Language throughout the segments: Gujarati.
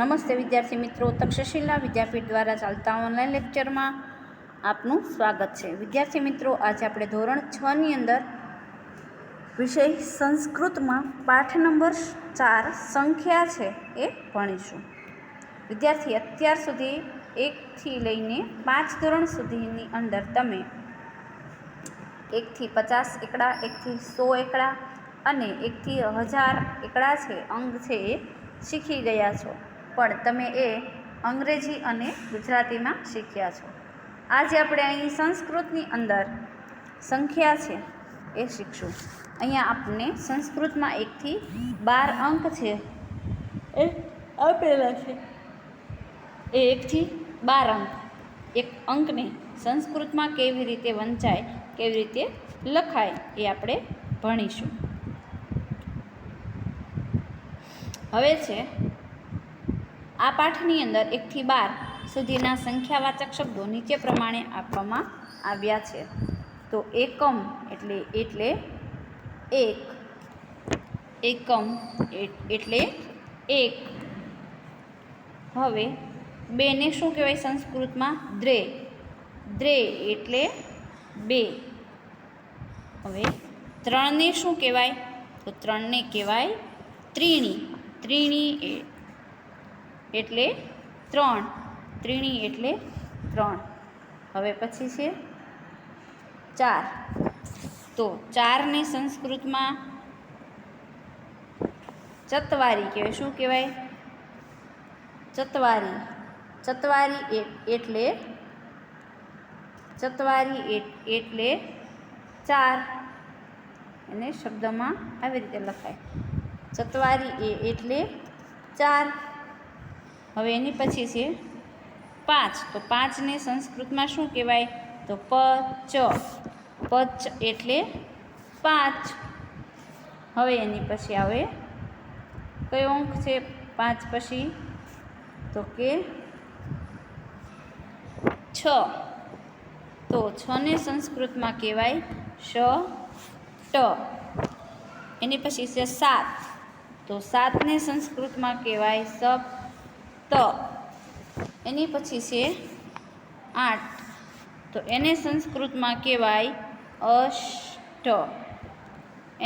નમસ્તે વિદ્યાર્થી મિત્રો, તક્ષશિલા વિદ્યાપીઠ દ્વારા ચાલતા ઓનલાઈન લેક્ચરમાં આપનું સ્વાગત છે. વિદ્યાર્થી મિત્રો, આજે આપણે ધોરણ 6ની અંદર વિષય સંસ્કૃતમાં પાઠ નંબર 4 સંખ્યા છે એ ભણીશું. વિદ્યાર્થી, અત્યાર સુધી 1થી લઈને 5 ધોરણ સુધીની અંદર તમે 1થી 50 એકડા, 1થી 100 એકડા અને 1થી 1000 એકડા છે અંક છે એ શીખી ગયા છો, પણ તમે એ અંગ્રેજી અને ગુજરાતીમાં શીખ્યા છો. આજે આપણે અહીં સંસ્કૃતની અંદર સંખ્યા છે એ શીખશું. અહીંયા આપણને સંસ્કૃતમાં 1થી 12 અંક છે એ આપેલા છે. એ 1થી 12 અંક, એક અંકને સંસ્કૃતમાં કેવી રીતે વંચાય, કેવી રીતે લખાય એ આપણે ભણીશું. હવે છે આ પાઠની અંદર 1થી 12 સુધીના સંખ્યાવાચક શબ્દો નીચે પ્રમાણે આપવામાં આવ્યા છે. તો એકમ એટલે એક, એકમ એટલે એક. હવે બેને શું કહેવાય સંસ્કૃતમાં? દ્રે, દ્રે એટલે બે. હવે ત્રણને શું કહેવાય? તો ત્રણને કહેવાય ત્રીણી, ત્રીણી એટલે 3, ત્રીણી એટલે 3. હવે પછી છે 4. તો 4ને સંસ્કૃતમાં ચત્વારી કહેવાય. શું કહેવાય? ચત્વારી. ચત્વારી એટલે 4. એને શબ્દમાં આવી રીતે લખાય, ચત્વારી એટલે 4. હવે એની પછી છે 5. તો 5ને સંસ્કૃતમાં શું કહેવાય? તો પચ, પચ એટલે 5. હવે એની પછી આવે કયો અંક છે 5 પછી? તો કે 6. તો 6ને સંસ્કૃતમાં કહેવાય ષટ. એની પછી છે 7. તો 7ને સંસ્કૃતમાં કહેવાય સપ્ત. એની પછી છે 8. તો એને સંસ્કૃતમાં કહેવાય અષ્ટ.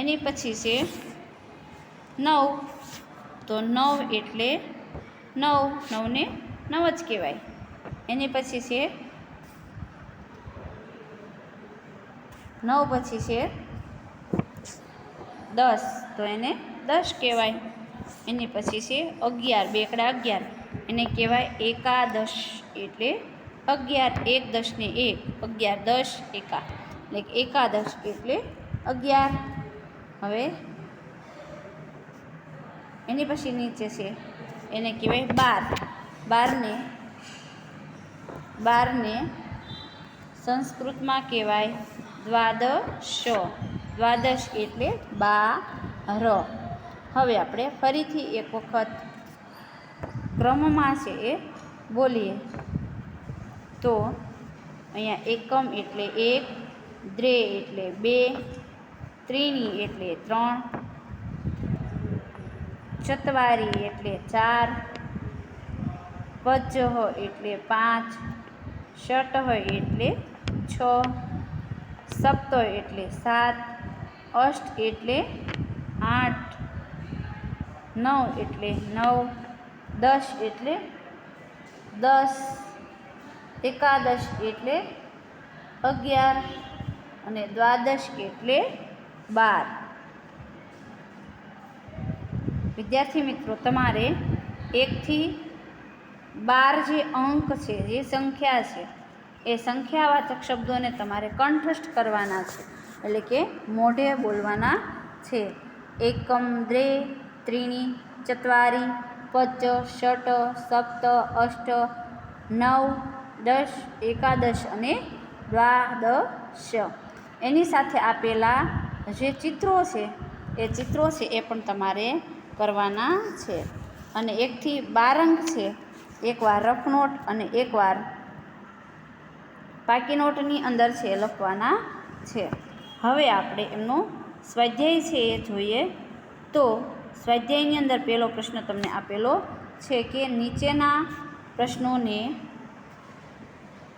એની પછી છે 9. તો 9 એટલે 9, 9ને 9 જ કહેવાય. એની પછી છે 9 પછી છે 10. તો એને 10 કહેવાય. એની પછી છે 11, બે એકડા 11, એને કહેવાય એકાદશ એટલે 11. 1 10 ને 1, 11 10 એકા એટલે એકાદશ એટલે 11. હવે એની પછી નીચે છે એને કહેવાય 12. 12ને સંસ્કૃતમાં કહેવાય દ્વાદશ. દ્વાદશ એટલે 12. હવે આપણે ફરીથી એક વખત ક્રમમાં છે એ બોલીએ. તો અહીંયા એકમ એટલે 1, દ્રે એટલે 2, ત્રીણી એટલે 3, ચત્વારી એટલે 4, પચ એટલે 5, ષટ એટલે 6, સપ્ત એટલે 7, અષ્ટ એટલે 8, 9 એટલે 9, 10 એટલે 10, એકાદશ એટલે 11 અને દ્વાદશ એટલે 12. વિદ્યાર્થી મિત્રો, તમારે 1થી 12 જે અંક છે, જે સંખ્યા છે, એ સંખ્યાવાચક શબ્દોને તમારે કંઠસ્થ કરવાના છે, એટલે કે મોઢે બોલવાના છે. એકમ, દ્રે, ત્રીણી, ચત્વારી, પચ, ષટ, સપ્ત, અષ્ટ, 9, 10, એકાદશ અને દ્વાદશ. એની સાથે આપેલા જે ચિત્રો છે એ પણ તમારે કરવાના છે. અને 1થી 12 અંક છે, એકવાર રફ નોટ અને એકવાર પાકી નોટની અંદર છે લખવાના છે. હવે આપણે એમનો સ્વાધ્યાય છે એ જોઈએ. તો સ્વાધ્યાયની અંદર પહેલો પ્રશ્ન તમને આપેલો છે કે નીચેના પ્રશ્નોને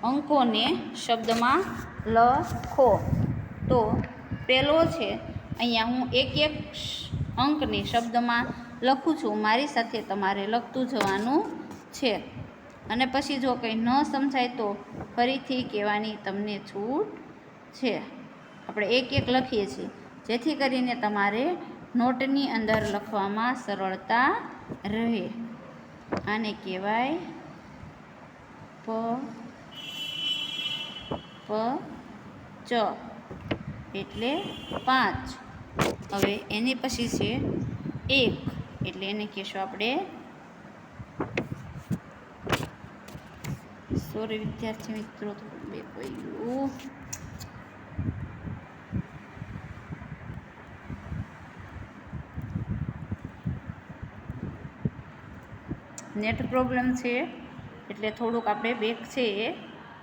અંકોને શબ્દમાં લખો. તો પહેલો છે, અહીંયા હું એક એક અંકને શબ્દમાં લખું છું. મારી સાથે તમારે લખતું જવાનું છે. અને પછી જો કંઈ ન સમજાય તો ફરીથી કહેવાની તમને છૂટ છે. આપણે એક એક લખીએ છીએ જેથી કરીને તમારે નોટની અંદર લખવામાં સરળતા રહે. આને કહેવાય ચ એટલે 5. હવે એની પછી છે 1 એટલે એને કહેશું આપણે, સોરી વિદ્યાર્થી મિત્રો, બે કહ્યું નેટ પ્રોબ્લેમ છે એટલે થોડુંક આપણે બેક છે એ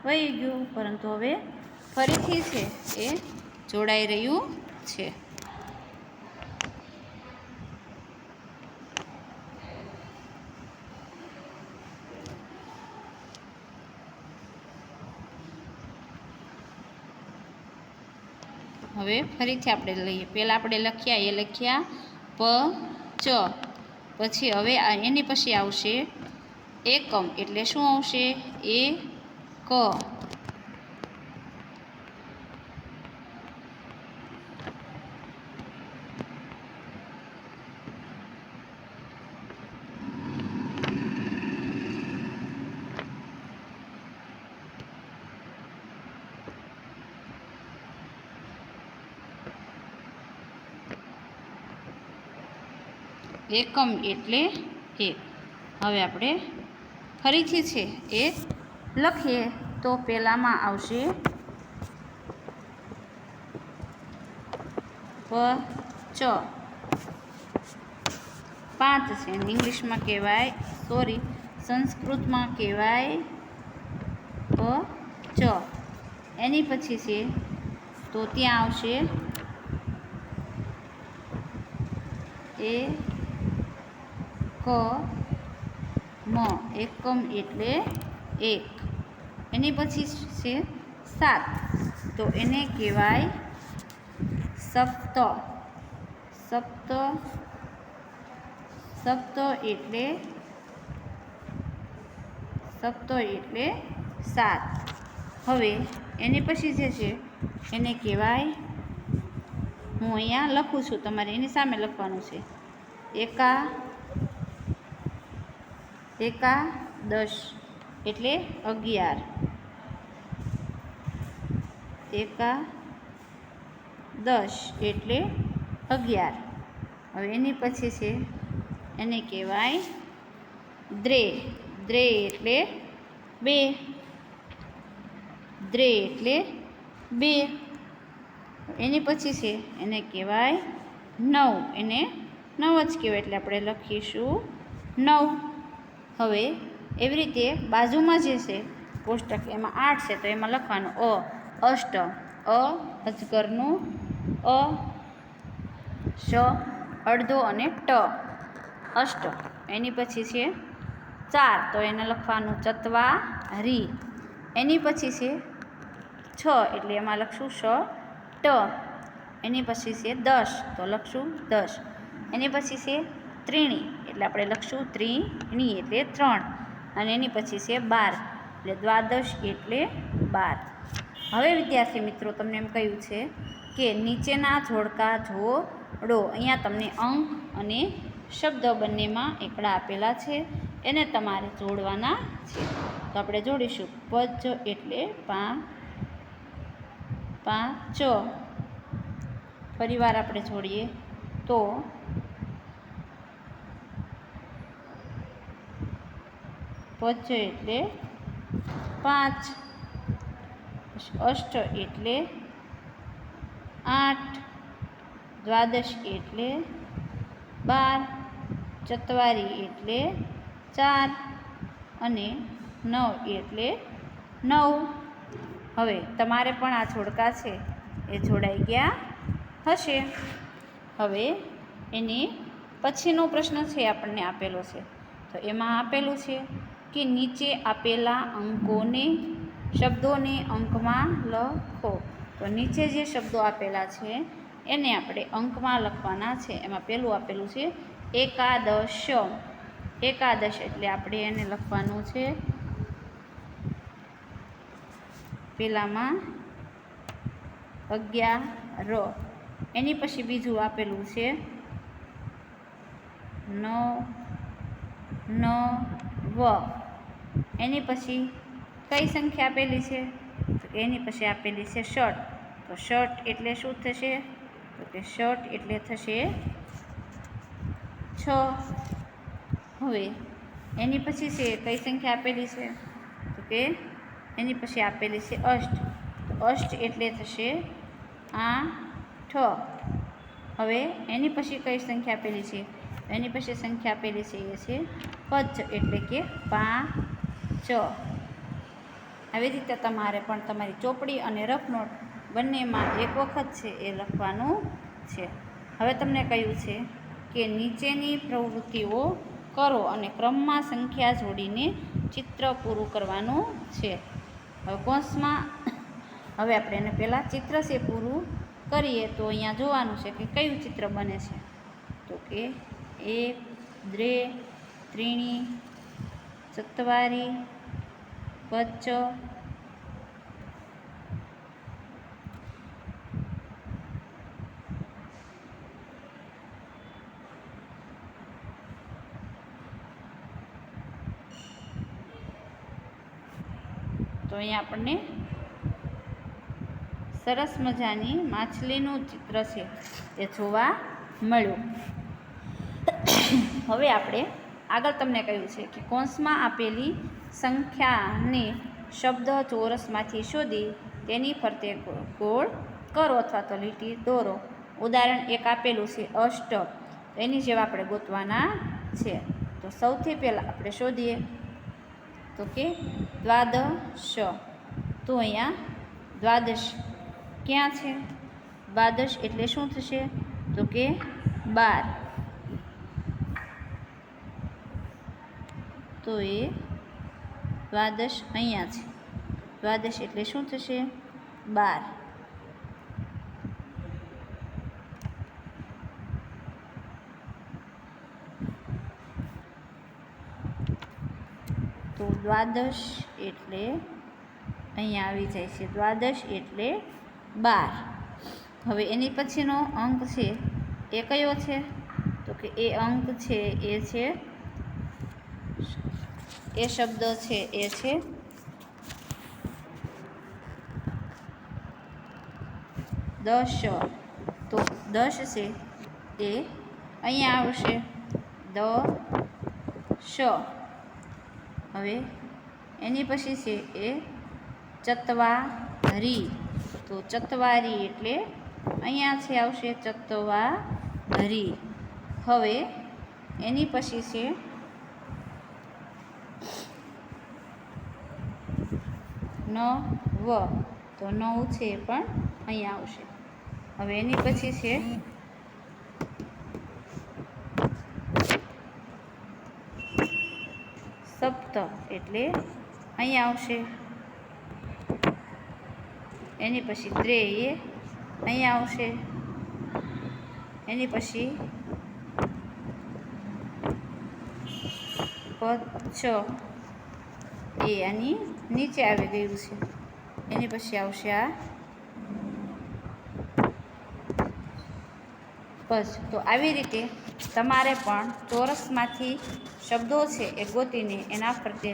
વહી ગયું, પરંતુ હવે ફરીથી છે એ જોડાઈ રહ્યું છે. હવે ફરીથી આપણે લઈએ. પહેલાં આપણે લખ્યા ચ. પછી હવે એની પછી આવશે એકમ એટલે શું આવશે? એક. એકમ એટલે 1. હવે આપણે ફરીથી છે એ લખીએ તો પહેલામાં આવશે ચ. 5 છે. ઇંગ્લિશમાં કહેવાય, સોરી, સંસ્કૃતમાં કહેવાય ચ. એની પછી છે તો ત્યાં આવશે એકમ એટલે 1. એની પછી છે 7 તો એને કહેવાય સપ્ત. સપ્ત એટલે 7. હવે એની પછી જે છે એને કહેવાય, હું અહીંયા લખું છું, તમારે એની સામે લખવાનું છે, એકાદશ એટલે 11. એકાદશ એટલે 11. હવે એની પછી છે એને કહેવાય દ્રે. દ્રે એટલે 2. દ્રે એટલે 2. એની પછી છે એને કહેવાય 9. એને 9 જ કહેવાય એટલે આપણે લખીશું 9. હવે એવી રીતે બાજુમાં જે છે કોષ્ટક એમાં 8 છે તો એમાં લખવાનું અષ્ટ. અજગરનું અ, શ અડધો અને ટ, અષ્ટ. એની પછી છે 4 તો એને લખવાનું ચત્વારી. એની પછી છે 6 એટલે એમાં લખશું શ ટ. એની પછી છે 10 તો લખશું 10. એની પછી છે ત્રીણી એટલે આપણે લખશું ત્રીણી એટલે 3. અને એની પછી છે 12 એટલે દ્વાદશ એટલે 12. હવે વિદ્યાર્થી મિત્રો તમને એમ કહ્યું છે કે નીચેના જોડકા જોડો. અહીંયા તમને અંક અને શબ્દ બંનેમાં એકડા આપેલા છે, એને તમારે જોડવાના છે. તો આપણે જોડીશું. પચ એટલે 5. ફરીવાર આપણે જોડીએ તો પચ એટલે 5. અષ્ટ એટલે 8. દ્વાદશ એટલે 12. ચત્વારી એટલે 4 અને 9 એટલે 9. હવે તમારે પણ આ જોડકા છે એ જોડાઈ ગયા હશે. હવે એની પછીનો પ્રશ્ન છે આપણને આપેલો છે તો તો એમાં આપેલું છે કે નીચે આપેલા શબ્દોને અંકમાં લખો. તો નીચે જે શબ્દો આપેલા છે એને આપણે અંકમાં લખવાના છે. એમાં પહેલું આપેલું છે એકાદશ. એકાદશ એટલે આપણે એને લખવાનું છે પેલામાં 11. એની પછી બીજું આપેલું છે 9. એની પછી કઈ સંખ્યા આપેલી છે? તો એની પછી આપેલી છે ષટ. તો ષટ એટલે શું થશે? તો કે ષટ એટલે થશે 6. હવે એની પછી છે કઈ સંખ્યા આપેલી છે? તો કે એની પછી આપેલી છે અષ્ટ. તો અષ્ટ એટલે થશે 8. હવે એની પછી કઈ સંખ્યા આપેલી છે? એની પછી સંખ્યા આપેલી છે એ છે પંચ એટલે કે 5. આવી રીતે તમારે પણ તમારી ચોપડી અને રફ નોટ બંનેમાં એક વખત છે એ લખવાનું છે. હવે તમને કહ્યું છે કે નીચેની પ્રવૃત્તિઓ કરો અને ક્રમમાં સંખ્યા જોડીને ચિત્ર પૂરું કરવાનું છે. હવે કૌંસમાં હવે આપણે એને પહેલાં ચિત્ર છે પૂરું કરીએ તો અહીંયા જોવાનું છે કે કયું ચિત્ર બને છે. તો કે 1, 2, 3, 4, 5. તો અહીંયા આપણને સરસ મજાની માછલીનું ચિત્ર છે એ જોવા મળ્યું. હવે આપણે આગળ તમને કહ્યું છે કે કૌંસમાં આપેલી સંખ્યાને શબ્દ ચોરસમાંથી શોધી તેની ફરતે ગોળ કરો અથવા તો લીટી દોરો. ઉદાહરણ 1 આપેલું છે અષ્ટ. એની જેવા આપણે ગોતવાના છે. તો સૌથી પહેલાં આપણે શોધીએ તો કે દ્વાદશ. તો અહીંયા દ્વાદશ ક્યાં છે? દ્વાદશ એટલે શું થશે? તો કે 12. તો એ દ્વાદશ અહીંયા છે. દ્વાદશ એટલે શું થશે? 12. તો દ્વાદશ એટલે અહીંયા આવી જાય છે. દ્વાદશ એટલે 12. હવે એની પછીનો અંક છે એ કયો છે? તો કે એ અંક છે એ છે એ શબ્દ છે એ છે 10. તો 10 છે એ અહીંયા આવશે 10. હવે એની પછી છે એ ચત્વારી. તો ચત્વારી એટલે અહીંયા છે આવશે ચત્વારી. હવે એની પછી છે 9. તો 9 છે એ પણ અહીંયા આવશે. હવે એની પછી છે સપ્ત એટલે અહીંયા આવશે. એની પછી ત્રેય અહીંયા આવશે. એની પછી પચ્છ એ આની નીચે આવી ગયું છે. એની પછી આવશે આ બસ. તો આવી રીતે તમારે પણ ચોરસમાંથી શબ્દો છે એ ગોતીને એના ફરતે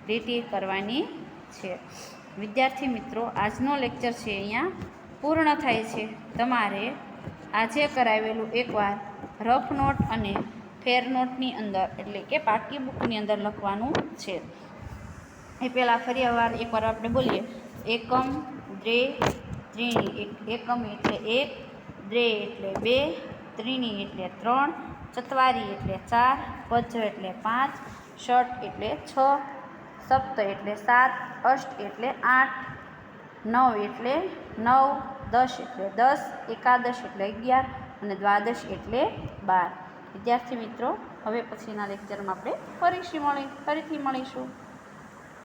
લીટી કરવાની છે. વિદ્યાર્થી મિત્રો, આજનો લેક્ચર છે અહીંયા પૂર્ણ થાય છે. તમારે આજે કરાવેલું એકવાર રફ નોટ અને ફેર નોટની અંદર એટલે કે પાકી બુકની અંદર લખવાનું છે. એ પહેલાં ફરી એકવાર આપણે બોલીએ. એકમ, દ્રે, ત્રીણી. એકમ એટલે 1, દ્રે એટલે 2, ત્રીણી એટલે 3, ચત્વારી એટલે 4, પચ્છ એટલે 5, ષટ એટલે 6, સપ્ત એટલે 7, અષ્ટ એટલે 8, 9 એટલે 9, 10 એટલે 10, એકાદશ એટલે 11 અને દ્વાદશ એટલે 12. વિદ્યાર્થી મિત્રો, હવે પછીના લેક્ચરમાં આપણે ફરીથી મળીશું.